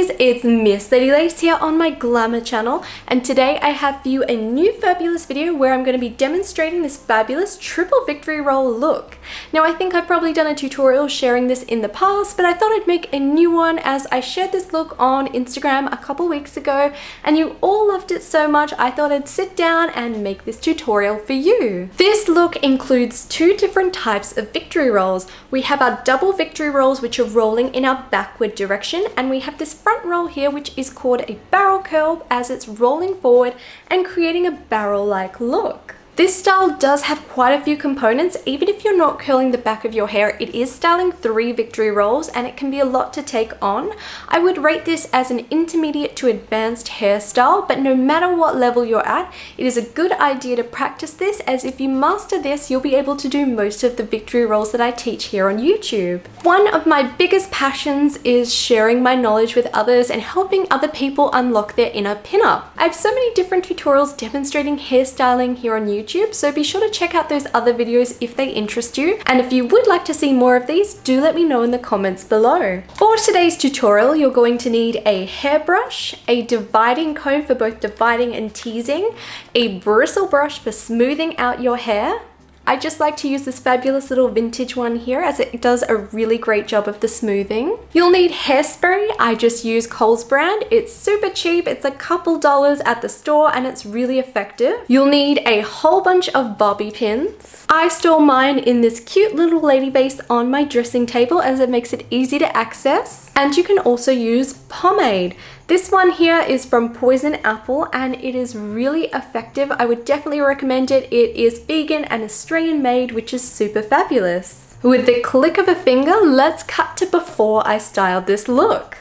lovelies, it's Miss Lady Lace here on my Glamour channel, and today I have for you a new fabulous video where I'm going to be demonstrating this fabulous triple victory roll look. Now I think I've probably done a tutorial sharing this in the past, but I thought I'd make a new one as I shared this look on Instagram a couple weeks ago and you all loved it so much I thought I'd sit down and make this tutorial for you. This look includes two different types of victory rolls. We have our double victory rolls which are rolling in our backward direction, and we have this front roll here which is called a barrel curl as it's rolling forward and creating a barrel-like look. This style does have quite a few components. Even if you're not curling the back of your hair, it is styling 3 victory rolls and it can be a lot to take on. I would rate this as an intermediate to advanced hairstyle, but no matter what level you're at, it is a good idea to practice this, as if you master this, you'll be able to do most of the victory rolls that I teach here on YouTube. One of my biggest passions is sharing my knowledge with others and helping other people unlock their inner pinup. I have so many different tutorials demonstrating hairstyling here on YouTube, so be sure to check out those other videos if they interest you. And if you would like to see more of these, do let me know in the comments below. For today's tutorial, you're going to need a hairbrush, a dividing comb for both dividing and teasing, a bristle brush for smoothing out your hair. I just like to use this fabulous little vintage one here as it does a really great job of the smoothing. You'll need hairspray. I just use Kohl's brand. It's super cheap. It's a couple dollars at the store and it's really effective. You'll need a whole bunch of bobby pins. I store mine in this cute little lady vase on my dressing table as it makes it easy to access. And you can also use pomade. This one here is from Poison Apple and it is really effective. I would definitely recommend it. It is vegan and Australian made, which is super fabulous. With the click of a finger, let's cut to before I styled this look.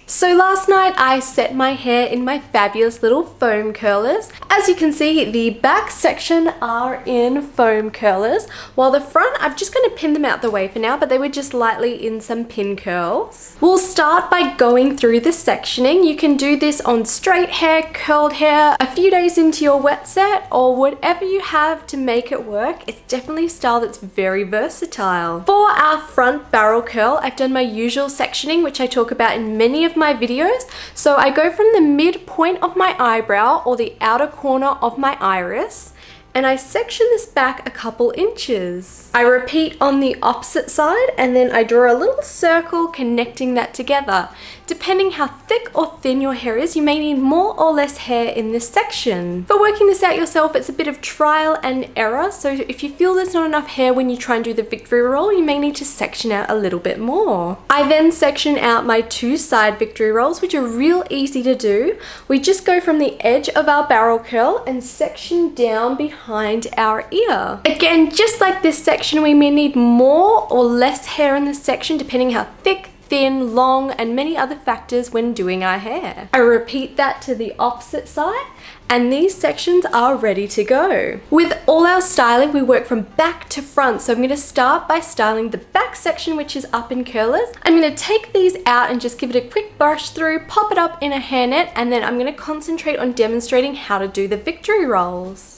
So last night I set my hair in my fabulous little foam curlers. As you can see, the back section are in foam curlers, while the front, I'm just going to pin them out the way for now, but they were just lightly in some pin curls. We'll start by going through the sectioning. You can do this on straight hair, curled hair, a few days into your wet set, or whatever you have to make it work. It's definitely a style that's very versatile. For our front barrel curl, I've done my usual sectioning, which I talk about in many of my videos. So I go from the midpoint of my eyebrow or the outer corner of my iris, and I section this back a couple inches. I repeat on the opposite side and then I draw a little circle connecting that together. Depending how thick or thin your hair is, you may need more or less hair in this section. For working this out yourself, it's a bit of trial and error, so if you feel there's not enough hair when you try and do the victory roll, you may need to section out a little bit more. I then section out my 2 side victory rolls, which are real easy to do. We just go from the edge of our barrel curl and section down behind our ear. Again, just like this section, we may need more or less hair in this section depending how thick, thin, long, and many other factors when doing our hair. I repeat that to the opposite side, and these sections are ready to go. With all our styling, we work from back to front, so I'm going to start by styling the back section, which is up in curlers. I'm going to take these out and just give it a quick brush through, pop it up in a hairnet, and then I'm going to concentrate on demonstrating how to do the victory rolls.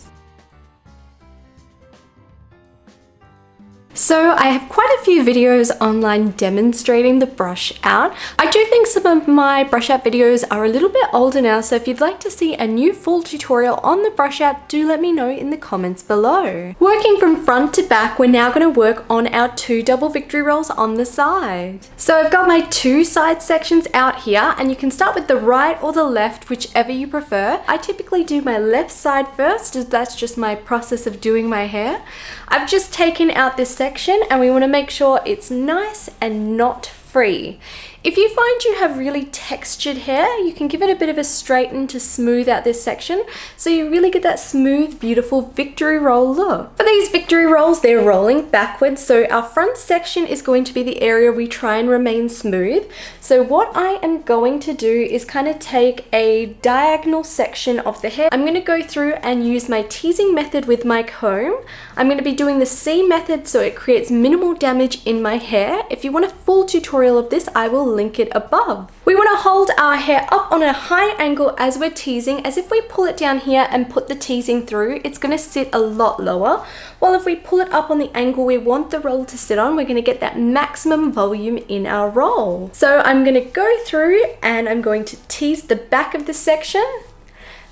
So I have quite a few videos online demonstrating the brush out. I do think some of my brush out videos are a little bit older now, so if you'd like to see a new full tutorial on the brush out, do let me know in the comments below. Working from front to back, we're now going to work on our 2 double victory rolls on the side. So I've got my 2 side sections out here, and you can start with the right or the left, whichever you prefer. I typically do my left side first, as that's just my process of doing my hair. I've just taken out this section and we want to make sure it's nice and not free. If you find you have really textured hair, you can give it a bit of a straighten to smooth out this section so you really get that smooth, beautiful victory roll look. For these victory rolls, they're rolling backwards, so our front section is going to be the area we try and remain smooth. So what I am going to do is kind of take a diagonal section of the hair. I'm going to go through and use my teasing method with my comb. I'm going to be doing the C method so it creates minimal damage in my hair. If you want a full tutorial of this, I will link it above. We want to hold our hair up on a high angle as we're teasing, as if we pull it down here and put the teasing through, it's going to sit a lot lower. While if we pull it up on the angle we want the roll to sit on, we're going to get that maximum volume in our roll. So I'm going to go through and I'm going to tease the back of this section,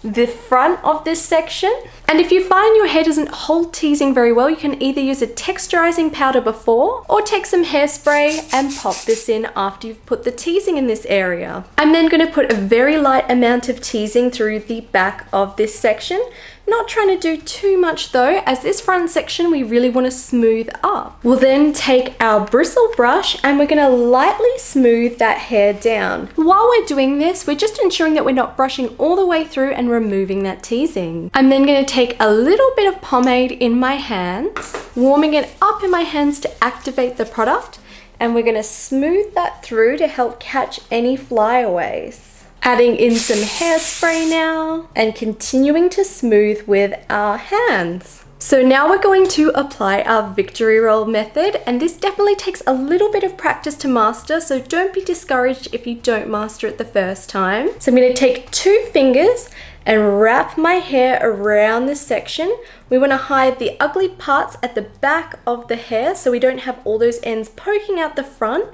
the front of this section, and if you find your hair doesn't hold teasing very well, you can either use a texturizing powder before or take some hairspray and pop this in after you've put the teasing in this area. I'm then going to put a very light amount of teasing through the back of this section. Not trying to do too much though, as this front section we really want to smooth up. We'll then take our bristle brush and we're going to lightly smooth that hair down. While we're doing this, we're just ensuring that we're not brushing all the way through and removing that teasing. I'm then going to take a little bit of pomade in my hands, warming it up in my hands to activate the product, and we're going to smooth that through to help catch any flyaways. Adding in some hairspray now and continuing to smooth with our hands. So now we're going to apply our victory roll method, and this definitely takes a little bit of practice to master, so don't be discouraged if you don't master it the first time. So I'm going to take 2 fingers and wrap my hair around this section. We want to hide the ugly parts at the back of the hair so we don't have all those ends poking out the front.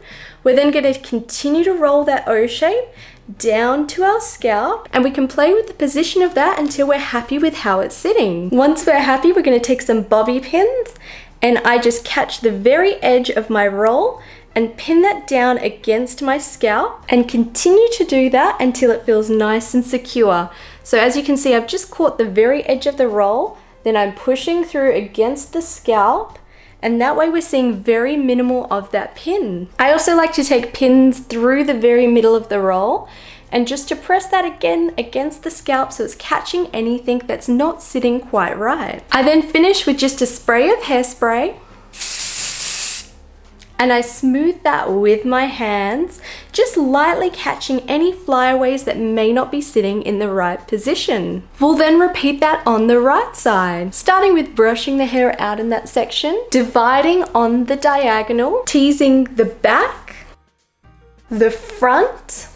We're then going to continue to roll that O shape down to our scalp, and we can play with the position of that until we're happy with how it's sitting. Once we're happy, we're going to take some bobby pins, and I just catch the very edge of my roll and pin that down against my scalp and continue to do that until it feels nice and secure. So as you can see, I've just caught the very edge of the roll, then I'm pushing through against the scalp, and that way we're seeing very minimal of that pin. I also like to take pins through the very middle of the roll and just to press that again against the scalp so it's catching anything that's not sitting quite right. I then finish with just a spray of hairspray, and I smooth that with my hands, just lightly catching any flyaways that may not be sitting in the right position. We'll then repeat that on the right side, starting with brushing the hair out in that section, dividing on the diagonal, teasing the back, the front.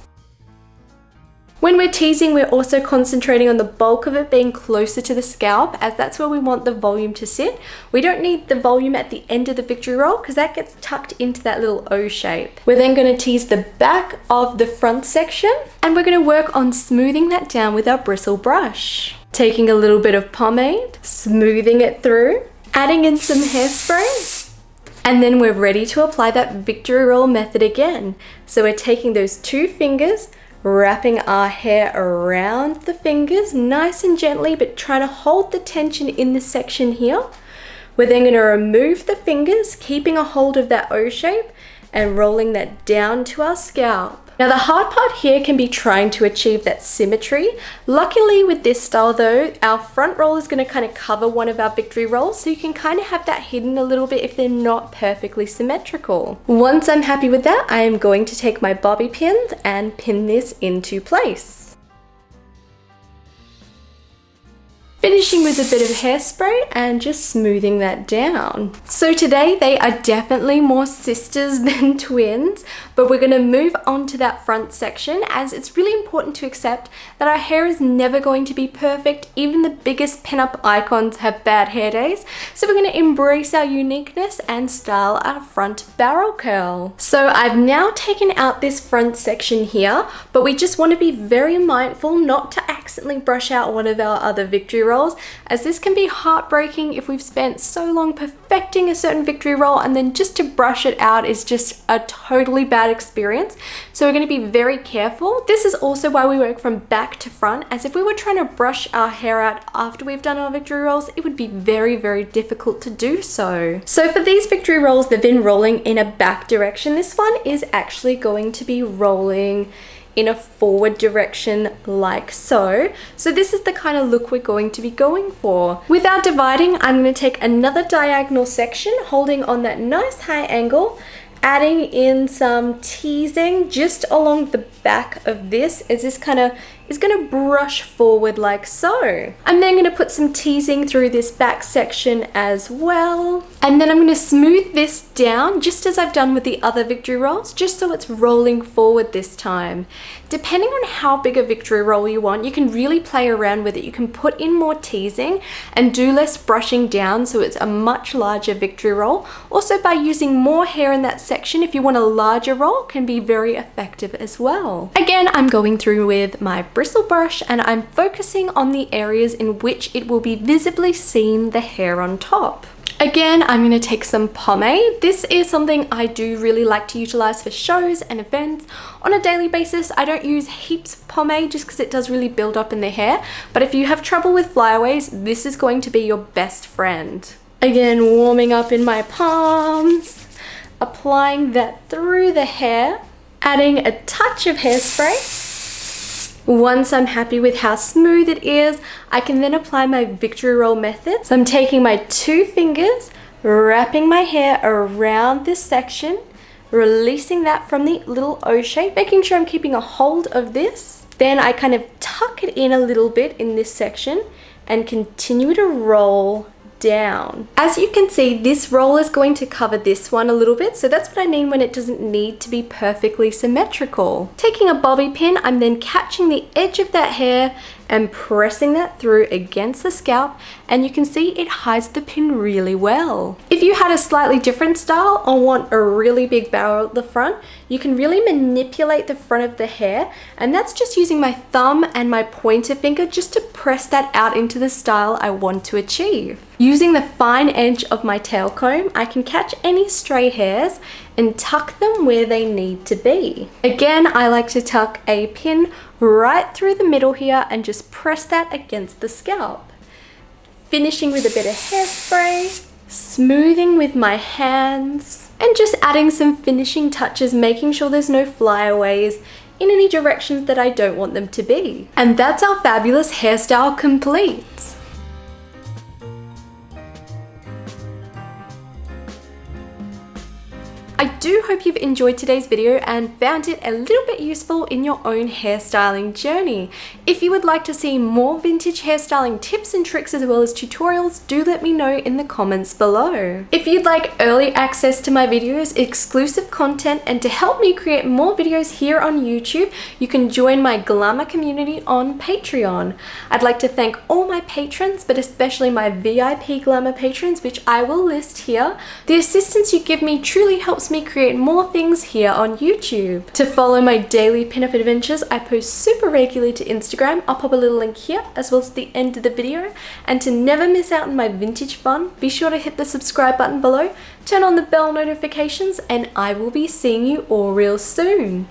When we're teasing, we're also concentrating on the bulk of it being closer to the scalp, as that's where we want the volume to sit. We don't need the volume at the end of the victory roll because that gets tucked into that little O shape. We're then going to tease the back of the front section, and we're going to work on smoothing that down with our bristle brush. Taking a little bit of pomade, smoothing it through, adding in some hairspray, and then we're ready to apply that victory roll method again. So we're taking those 2 fingers, wrapping our hair around the fingers nice and gently, but trying to hold the tension in this section here. We're then going to remove the fingers, keeping a hold of that O shape and rolling that down to our scalp. Now the hard part here can be trying to achieve that symmetry. Luckily with this style though, our front roll is going to kind of cover one of our victory rolls, so you can kind of have that hidden a little bit if they're not perfectly symmetrical. Once I'm happy with that, I am going to take my bobby pins and pin this into place. Finishing with a bit of hairspray and just smoothing that down. So today they are definitely more sisters than twins, but we're going to move on to that front section, as it's really important to accept that our hair is never going to be perfect. Even the biggest pinup icons have bad hair days, so we're going to embrace our uniqueness and style our front barrel curl. So I've now taken out this front section here, but we just want to be very mindful not to accidentally brush out one of our other victory rolls, as this can be heartbreaking if we've spent so long perfecting a certain victory roll and then just to brush it out is just a totally bad experience. So we're going to be very careful. This is also why we work from back to front, as if we were trying to brush our hair out after we've done our victory rolls, it would be very, very difficult to do so. So for these victory rolls, they've been rolling in a back direction. This one is actually going to be rolling in a forward direction like so. So this is the kind of look we're going to be going for. Without dividing, I'm going to take another diagonal section, holding on that nice high angle, adding in some teasing just along the back of this, as this kind of is going to brush forward like so. I'm then going to put some teasing through this back section as well. And then I'm going to smooth this down just as I've done with the other victory rolls, just so it's rolling forward this time. Depending on how big a victory roll you want, you can really play around with it. You can put in more teasing and do less brushing down so it's a much larger victory roll. Also, by using more hair in that section, if you want a larger roll, can be very effective as well. Again, I'm going through with my bristle brush and I'm focusing on the areas in which it will be visibly seen the hair on top. Again, I'm going to take some pomade. This is something I do really like to utilize for shows and events. On a daily basis, I don't use heaps of pomade just because it does really build up in the hair. But if you have trouble with flyaways, this is going to be your best friend. Again, warming up in my palms, applying that through the hair, adding a touch of hairspray. Once I'm happy with how smooth it is, I can then apply my victory roll method. So I'm taking my 2 fingers, wrapping my hair around this section, releasing that from the little O shape, making sure I'm keeping a hold of this. Then I kind of tuck it in a little bit in this section and continue to roll down. As you can see, this roll is going to cover this one a little bit, so that's what I mean when it doesn't need to be perfectly symmetrical. Taking a bobby pin, I'm then catching the edge of that hair and pressing that through against the scalp, and you can see it hides the pin really well. If you had a slightly different style or want a really big barrel at the front, you can really manipulate the front of the hair, and that's just using my thumb and my pointer finger just to press that out into the style I want to achieve. Using the fine edge of my tail comb, I can catch any stray hairs and tuck them where they need to be. Again, I like to tuck a pin right through the middle here and just press that against the scalp. Finishing with a bit of hairspray, smoothing with my hands, and just adding some finishing touches, making sure there's no flyaways in any directions that I don't want them to be. And that's our fabulous hairstyle complete. I do hope you've enjoyed today's video and found it a little bit useful in your own hairstyling journey. If you would like to see more vintage hairstyling tips and tricks as well as tutorials, do let me know in the comments below. If you'd like early access to my videos, exclusive content, and to help me create more videos here on YouTube, you can join my glamour community on Patreon. I'd like to thank all my patrons, but especially my VIP glamour patrons, which I will list here. The assistance you give me truly helps me create more things here on YouTube. To follow my daily pinup adventures, I post super regularly to Instagram. I'll pop a little link here as well as the end of the video. And to never miss out on my vintage fun, be sure to hit the subscribe button below, turn on the bell notifications, and I will be seeing you all real soon.